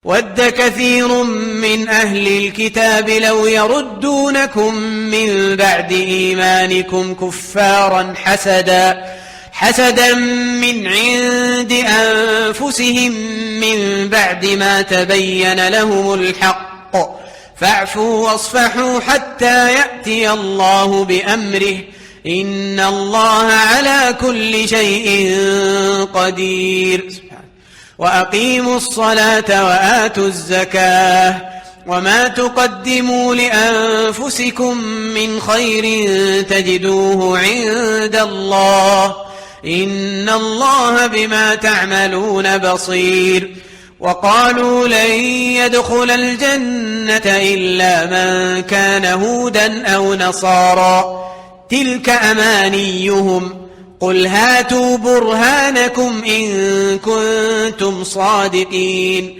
وَدَّ كَثِيرٌ مِّنْ أَهْلِ الْكِتَابِ لَوْ يَرُدُّونَكُم مِّن بَعْدِ إِيمَانِكُمْ كُفَّارًا حَسَدًا مِّنْ عِندِ أَنفُسِهِم مِّن بَعْدِ مَا تَبَيَّنَ لَهُمُ الْحَقُّ فَاعْفُوا وَاصْفَحُوا حَتَّىٰ يَأْتِيَ اللَّهُ بِأَمْرِهِ إِنَّ اللَّهَ عَلَىٰ كُلِّ شَيْءٍ قَدِيرٌ. وَأَقِيمُوا الصَّلَاةَ وَآتُوا الزَّكَاةَ وَمَا تُقَدِّمُوا لِأَنفُسِكُم مِّنْ خَيْرٍ تَجِدُوهُ عِندَ اللَّهِ إِنَّ اللَّهَ بِمَا تَعْمَلُونَ بَصِيرٌ. وَقَالُوا لَن يَدْخُلَ الْجَنَّةَ إِلَّا مَن كَانَ هُودًا أَوْ نَصَارَىٰ تِلْكَ أَمَانِيُّهُمْ قُلْ هَاتُوا بُرْهَانَكُمْ إِن كُنتُمْ صَادِقِينَ